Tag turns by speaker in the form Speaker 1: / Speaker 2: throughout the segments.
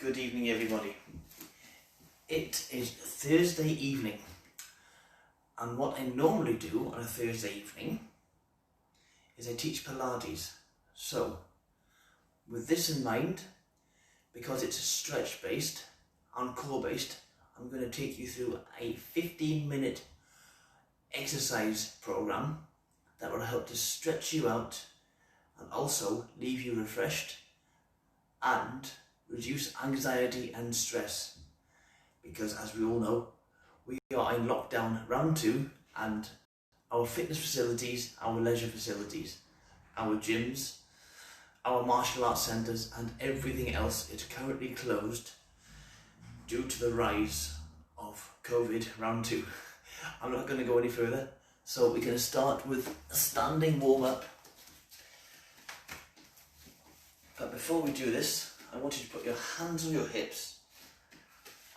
Speaker 1: Good evening, everybody. It is Thursday evening, and what I normally do on a Thursday evening is I teach Pilates. So, with this in mind, because it's stretch based and core based, I'm going to take you through a 15-minute exercise program that will help to stretch you out and also leave you refreshed and reduce anxiety and stress, because as we all know, we are in lockdown round 2, and our fitness facilities, our leisure facilities, our gyms, our martial arts centres and everything else is currently closed due to the rise of COVID round 2. I'm not going to go any further, so we're going to start with a standing warm-up. But before we do this, I want you to put your hands on your hips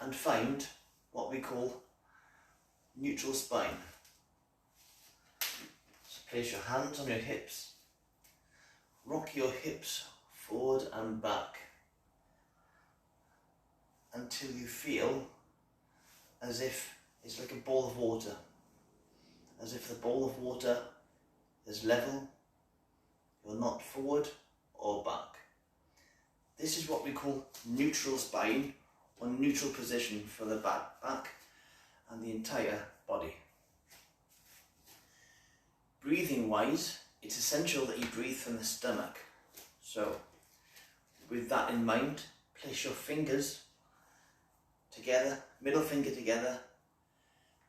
Speaker 1: and find what we call neutral spine. So place your hands on your hips, rock your hips forward and back until you feel as if it's like a bowl of water, as if the bowl of water is level, you're not forward or back. This is what we call neutral spine, or neutral position for the back and the entire body. Breathing wise, it's essential that you breathe from the stomach. So with that in mind, place your fingers together, middle finger together.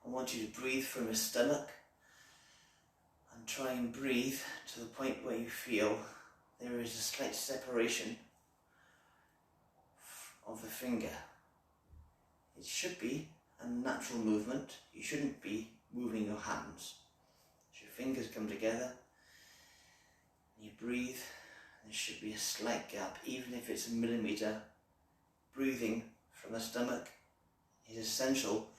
Speaker 1: I want you to breathe from your stomach and try and breathe to the point where you feel there is a slight separation of the finger. It should be a natural movement. You shouldn't be moving your hands. So your fingers come together, and you breathe. There should be a slight gap, even if it's a millimetre. Breathing from the stomach is essential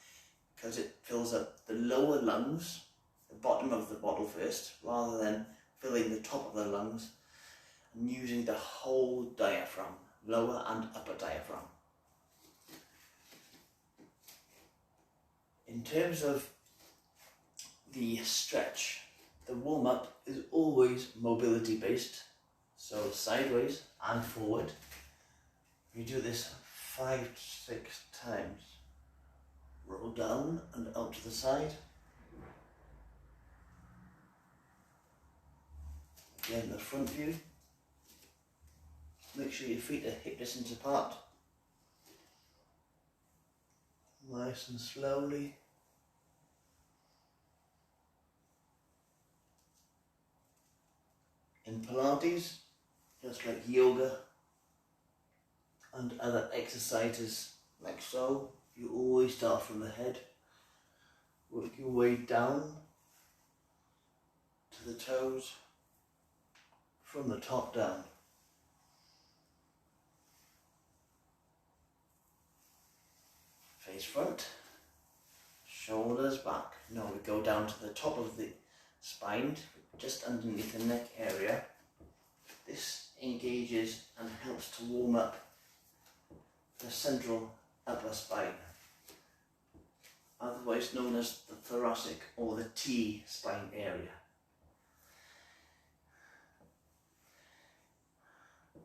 Speaker 1: because it fills up the lower lungs, the bottom of the bottle first, rather than filling the top of the lungs and using the whole diaphragm, lower and upper diaphragm. In terms of the stretch, the warm-up is always mobility based, so sideways and forward. You do this 5 to 6 times. Roll down and out to the side. Again, the front view. Make sure your feet are hip distance apart. Nice and slowly. In Pilates, just like yoga and other exercises like so, you always start from the head, work your way down to the toes, from the top down. Face front, shoulders back. Now we go down to the top of the spine, just underneath the neck area. This engages and helps to warm up the central upper spine, otherwise known as the thoracic or the T spine area.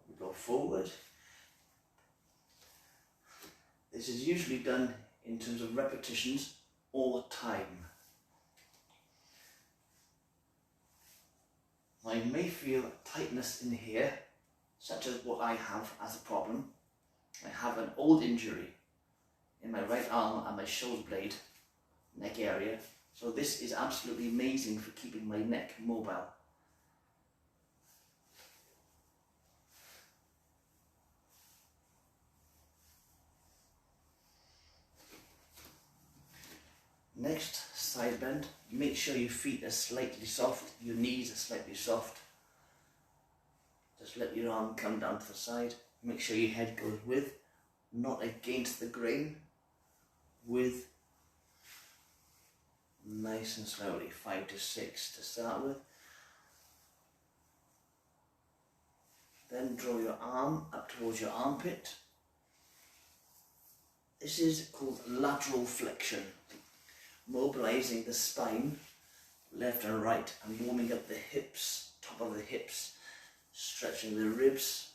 Speaker 1: We go forward. This is usually done in terms of repetitions or time. I may feel tightness in here, such as what I have as a problem. I have an old injury in my right arm and my shoulder blade, neck area. So this is absolutely amazing for keeping my neck mobile. Next, side bend. Make sure your feet are slightly soft, your knees are slightly soft. Just let your arm come down to the side. Make sure your head goes with, not against the grain, with. Nice and slowly, 5 to 6 to start with. Then draw your arm up towards your armpit This is called lateral flexion, mobilizing the spine left and right and warming up the hips, top of the hips, stretching the ribs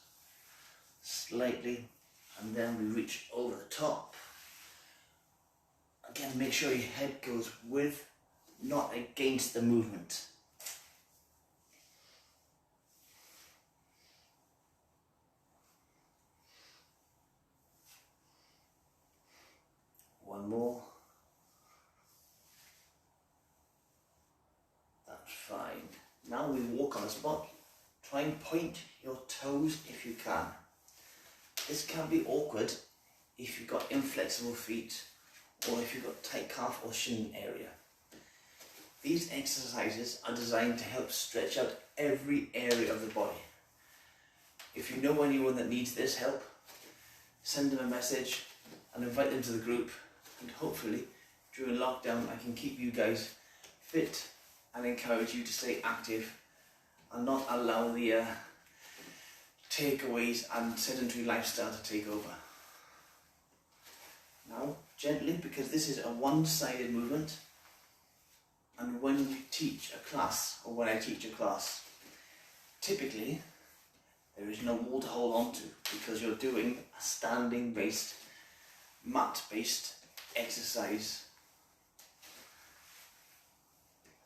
Speaker 1: slightly, and then we reach over the top. Again, make sure your head goes with, not against the movement. One more. That's fine. Now we walk on the spot. Try and point your toes if you can. This can be awkward if you've got inflexible feet or if you've got tight calf or shin area. These exercises are designed to help stretch out every area of the body. If you know anyone that needs this help, send them a message and invite them to the group, and hopefully during lockdown I can keep you guys fit and encourage you to stay active and not allow the takeaways and sedentary lifestyle to take over. Now, gently, because this is a one-sided movement, and when we teach a class, or when I teach a class, typically there is no wall to hold on to because you're doing a standing based, mat based exercise.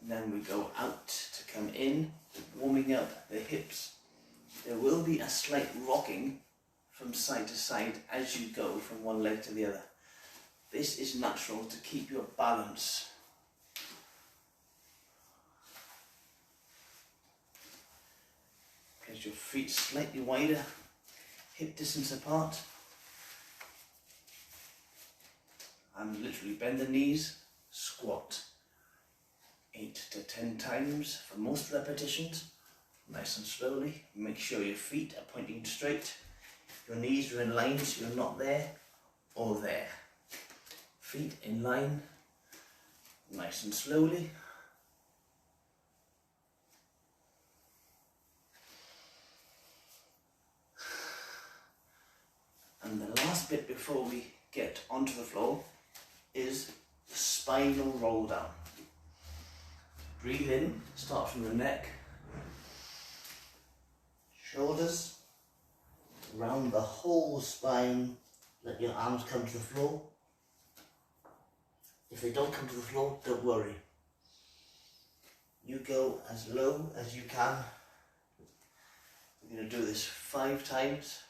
Speaker 1: And then we go out to come in, warming up the hips. There will be a slight rocking from side to side as you go from one leg to the other. This is natural to keep your balance. Place your feet slightly wider, hip distance apart, and literally bend the knees, squat 8 to 10 times for most repetitions, nice and slowly. Make sure your feet are pointing straight, your knees are in line so you're not there or there. Feet in line, nice and slowly. And the last bit before we get onto the floor is the spinal roll down. Breathe in, start from the neck, shoulders, round the whole spine, let your arms come to the floor. If they don't come to the floor, don't worry. You go as low as you can. We're going to do this 5 times.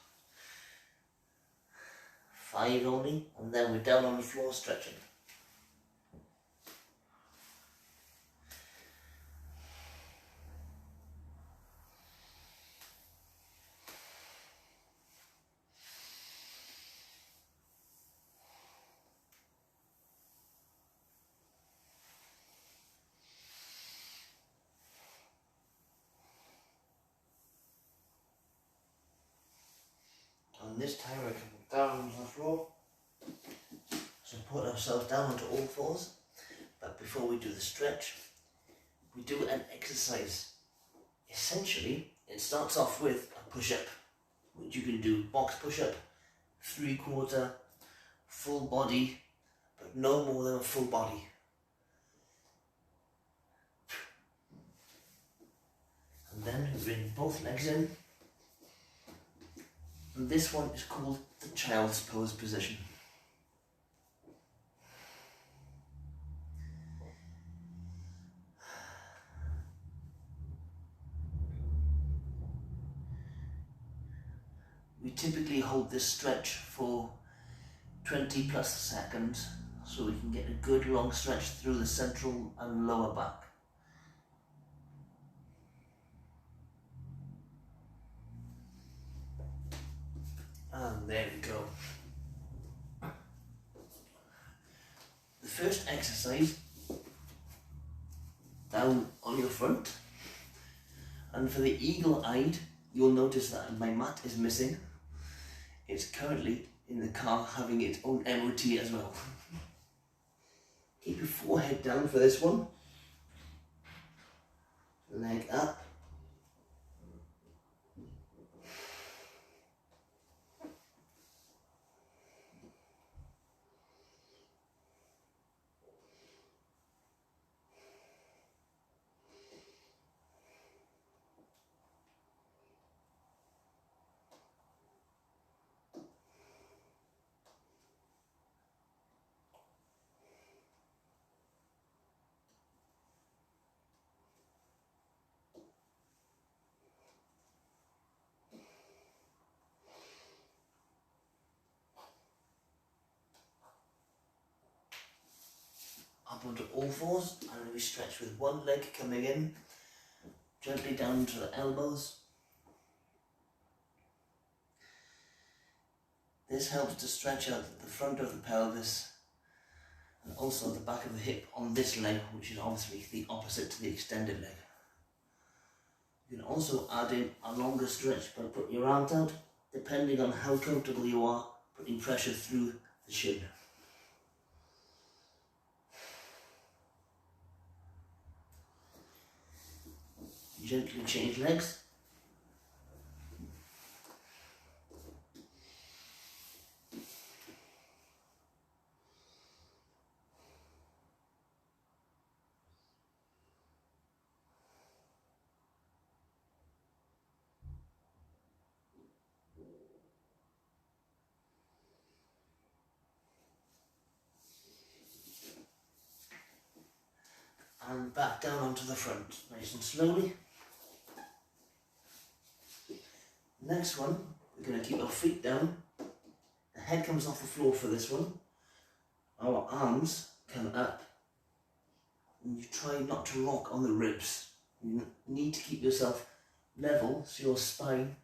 Speaker 1: 5 only, and then we're down on the floor stretching. And this time we're coming down onto the floor. So put ourselves down onto all fours. But before we do the stretch, we do an exercise. Essentially, it starts off with a push-up, which you can do box push-up, 3/4, full body, but no more than a full body. And then we bring both legs in. And this one is called the child's pose position. We typically hold this stretch for 20 plus seconds so we can get a good long stretch through the central and lower back. And there we go. The first exercise, down on your front, and for the eagle-eyed, you'll notice that my mat is missing. It's currently in the car having its own MOT as well. Keep your forehead down for this one. Leg up. onto all fours, and we stretch with one leg coming in, gently down to the elbows. This helps to stretch out the front of the pelvis and also the back of the hip on this leg, which is obviously the opposite to the extended leg. You can also add in a longer stretch by putting your arms out, depending on how comfortable you are, putting pressure through the shin. Gently change legs. And back down onto the front, nice and slowly. Next one, we're going to keep our feet down. The head comes off the floor for this one. Our arms come up. And you try not to rock on the ribs. You need to keep yourself level so your spine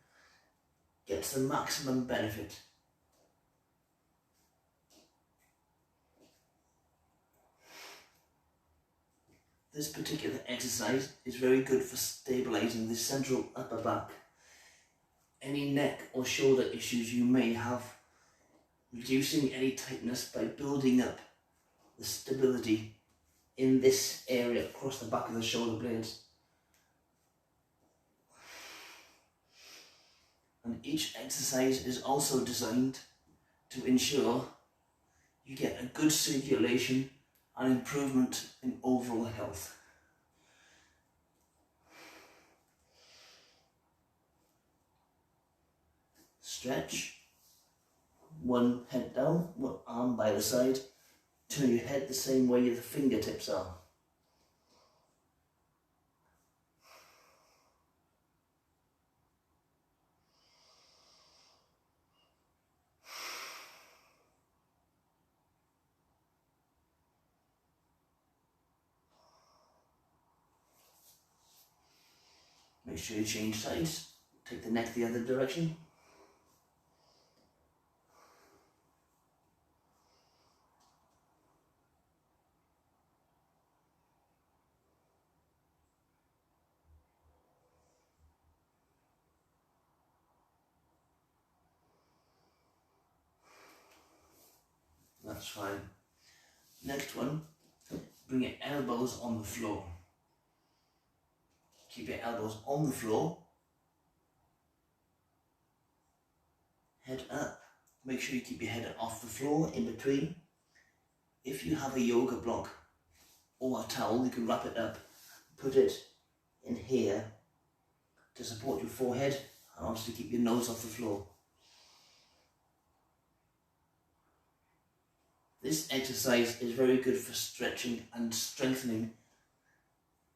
Speaker 1: gets the maximum benefit. This particular exercise is very good for stabilising the central upper back. Any neck or shoulder issues you may have, reducing any tightness by building up the stability in this area across the back of the shoulder blades. And each exercise is also designed to ensure you get a good circulation and improvement in overall health. Stretch, one head down, one arm by the side, turn your head the same way the fingertips are. Make sure you change sides, take the neck the other direction. That's fine. Next one, bring your elbows on the floor. Keep your elbows on the floor. Head up. Make sure you keep your head off the floor in between. If you have a yoga block or a towel, you can wrap it up, put it in here to support your forehead and obviously keep your nose off the floor. This exercise is very good for stretching and strengthening,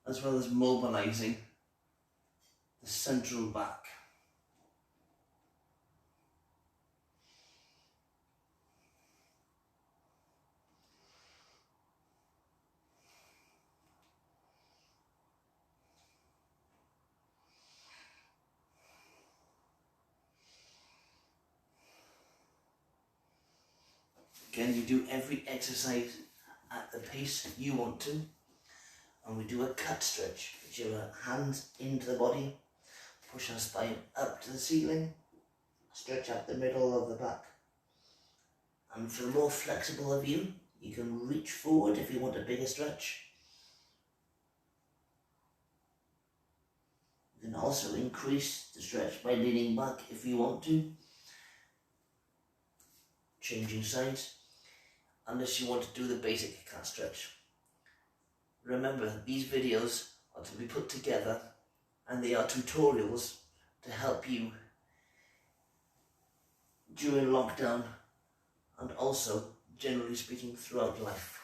Speaker 1: as well as mobilizing the central back. Again, you do every exercise at the pace you want to. And we do a cut stretch, which are hands into the body, push our spine up to the ceiling, stretch up the middle of the back. And for the more flexible of you, you can reach forward if you want a bigger stretch. You can also increase the stretch by leaning back if you want to. Changing sides, unless you want to do the basic cat stretch. Remember, these videos are to be put together and they are tutorials to help you during lockdown and also, generally speaking, throughout life.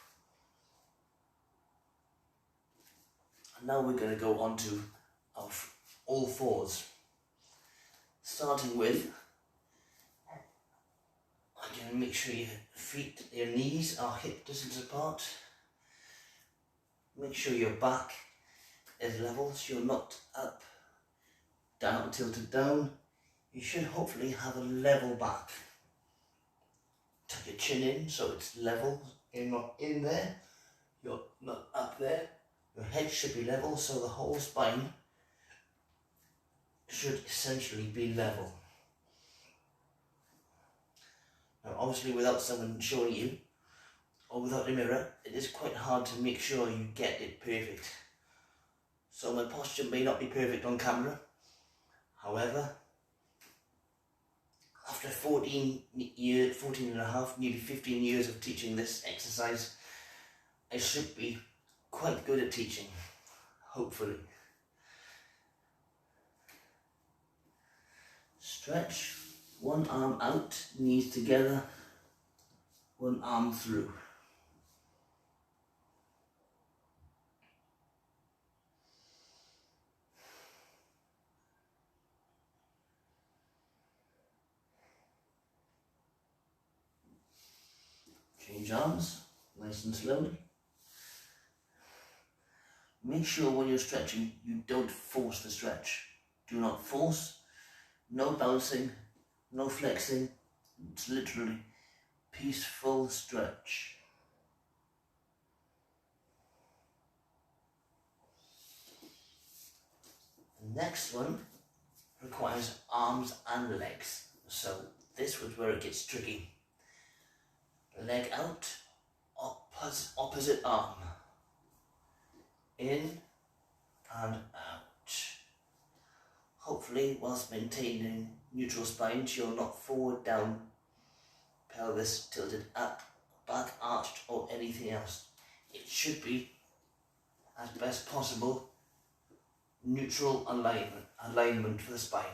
Speaker 1: And now we're going to go on to our all fours. Starting with, again, make sure your feet, your knees are hip distance apart. make sure your back is level, so you're not up, down, tilted down. You should hopefully have a level back. Tuck your chin in so it's level. You're not in there, you're not up there. Your head should be level, so the whole spine should essentially be level. Now obviously without someone showing you, or without a mirror, it is quite hard to make sure you get it perfect. So my posture may not be perfect on camera. However, after 14 and a half, nearly 15 years of teaching this exercise, I should be quite good at teaching, hopefully. Stretch, one arm out, knees together, one arm through. Change arms, nice and slowly. Make sure when you're stretching, you don't force the stretch. Do not force, no bouncing, no flexing. It's literally peaceful stretch. The next one requires arms and legs. So this was where it gets tricky. Leg out, opposite arm. In and out. Hopefully whilst maintaining neutral spine, so you're not forward, down, pelvis tilted up, back arched or anything else. It should be, as best possible, neutral alignment for the spine.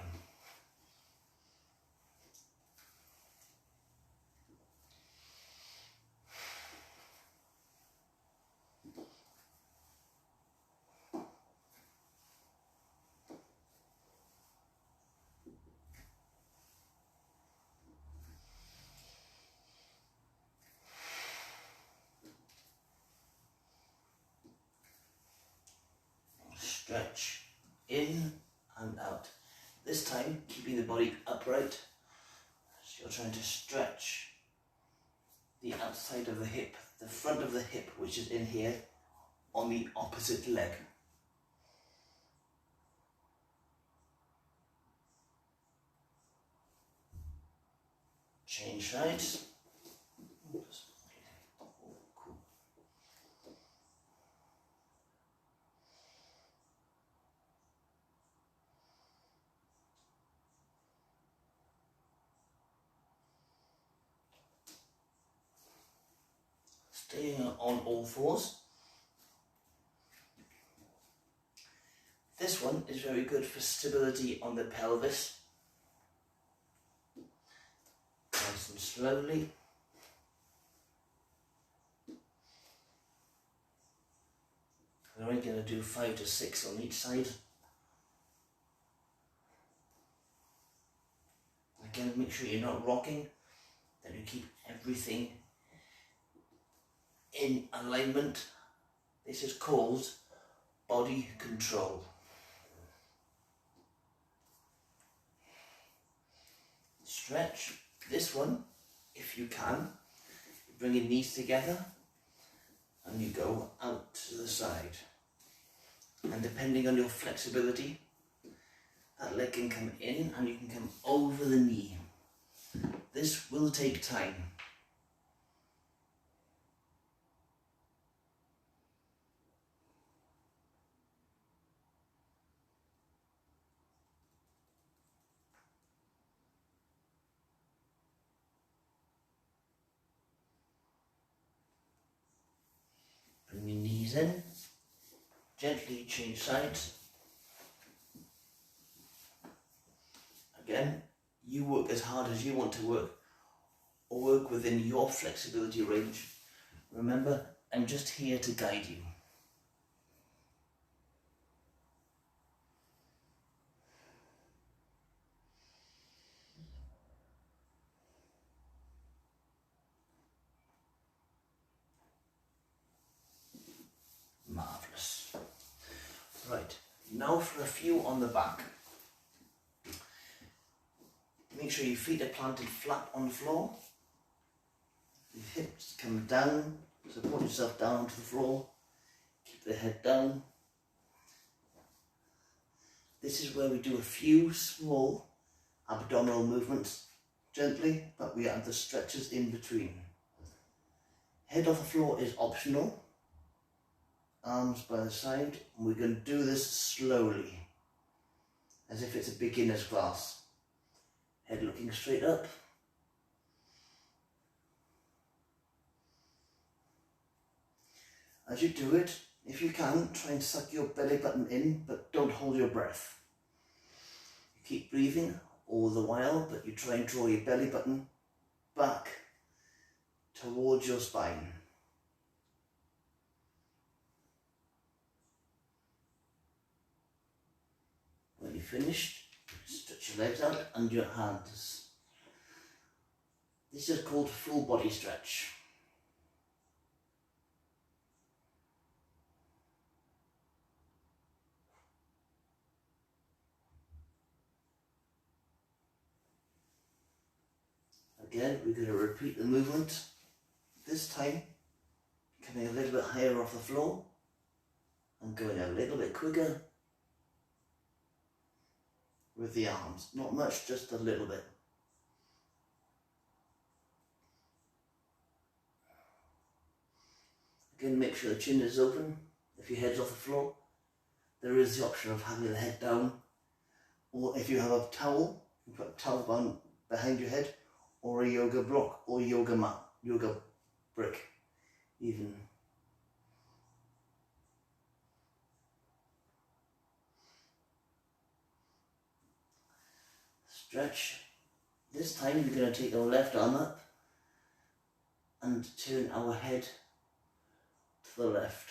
Speaker 1: Stretch in and out. This time keeping the body upright, so you're trying to stretch the outside of the hip, the front of the hip, which is in here, on the opposite leg. Change sides. Staying on all fours. This one is very good for stability on the pelvis. Nice and slowly. We're only going to do 5 to 6 on each side. Again, make sure you're not rocking, that you keep everything in alignment. This is called body control. Stretch. This one, if you can, bring your knees together and you go out to the side. And depending on your flexibility, that leg can come in and you can come over the knee. This will take time. Bring your knees in, gently change sides. Again, you work as hard as you want to work, or work within your flexibility range. Remember, I'm just here to guide you. Marvelous. Right, now for a few on the back. Make sure your feet are planted flat on the floor. Your hips come down, support yourself down onto the floor. Keep the head down. This is where we do a few small abdominal movements, gently, but we add the stretches in between. Head off the floor is optional. Arms by the side, and we're going to do this slowly, as if it's a beginner's class. Head looking straight up. As you do it, if you can, try and suck your belly button in, but don't hold your breath. You keep breathing all the while, but you try and draw your belly button back towards your spine. When you're finished, stretch your legs out and your hands. This is called full body stretch. Again, we're going to repeat the movement. This time, coming a little bit higher off the floor and going a little bit quicker with the arms. Not much, just a little bit. Again, make sure the chin is open. If your head's off the floor, there is the option of having the head down, or if you have a towel, you put a towel down behind your head, or a yoga block, or yoga mat, yoga brick, even. Stretch. This time we're going to take our left arm up and turn our head to the left.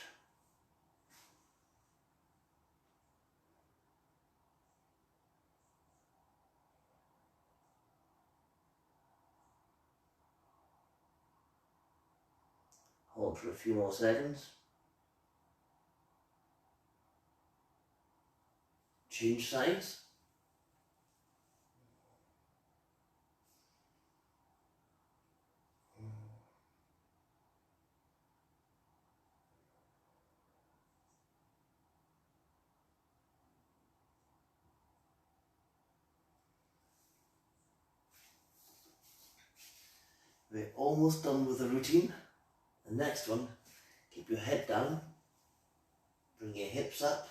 Speaker 1: Hold for a few more seconds. Change sides. We're almost done with the routine. The next one, keep your head down, bring your hips up.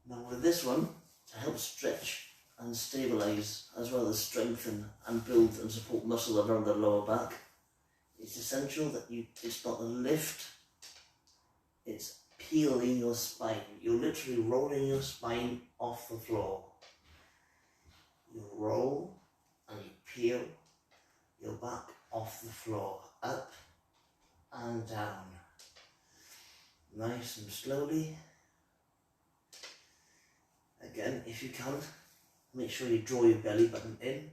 Speaker 1: Now with this one, to help stretch and stabilise, as well as strengthen and build and support muscle around the lower back, it's essential that it's not a lift, it's peeling your spine. You're literally rolling your spine off the floor. You roll and you peel your back off the floor, up and down. Nice and slowly. Again, if you can, make sure you draw your belly button in.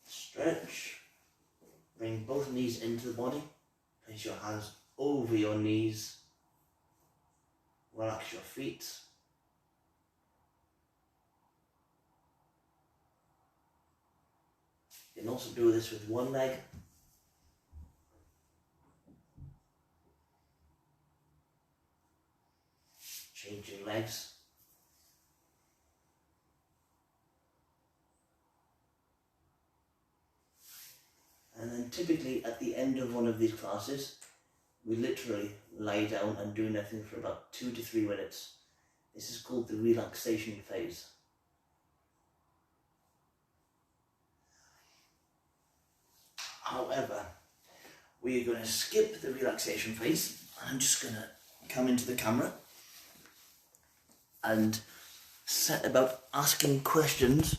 Speaker 1: Stretch. Bring both knees into the body. Place your hands over your knees. Relax your feet. You can also do this with one leg. Change your legs. And then typically at the end of one of these classes, we literally lie down and do nothing for about 2 to 3 minutes. This is called the relaxation phase. However, we are going to skip the relaxation phase. I'm just going to come into the camera and set about asking questions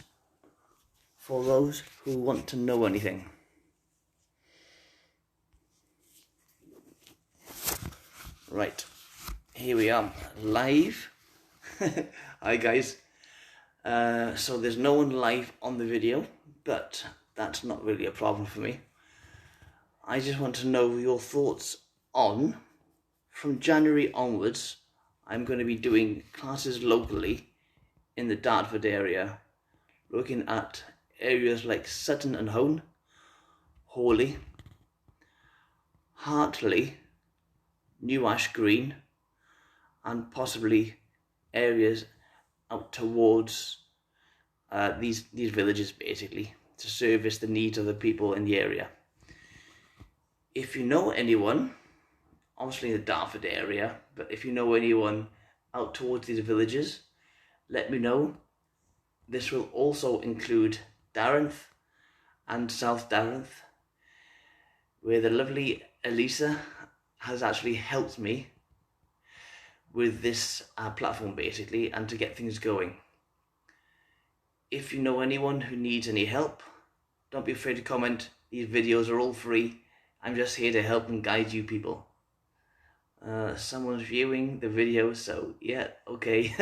Speaker 1: for those who want to know anything. Right, here we are, live Hi guys. So there's no one live on the video, but that's not really a problem for me. I just want to know your thoughts on, from January onwards, I'm going to be doing classes locally in the Dartford area, looking at areas like Sutton and Hone, Hawley, Hartley, New Ash Green, and possibly areas out towards these villages, basically, to service the needs of the people in the area. If you know anyone, obviously in the Dartford area, but if you know anyone out towards these villages, let me know. This will also include Darenth and South Darenth, where the lovely Elisa has actually helped me with this platform, basically, and to get things going. If you know anyone who needs any help, don't be afraid to comment. These videos are all free. I'm just here to help and guide you people. Someone's viewing the video, so yeah, okay.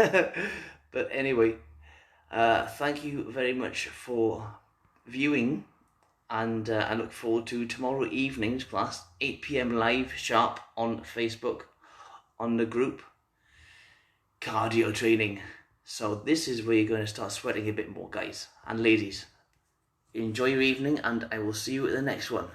Speaker 1: But anyway, thank you very much for viewing, and I look forward to tomorrow evening's class, 8 PM live sharp on Facebook, on the group cardio training. So this is where you're going to start sweating a bit more, guys and ladies. Enjoy your evening, and I will see you at the next one.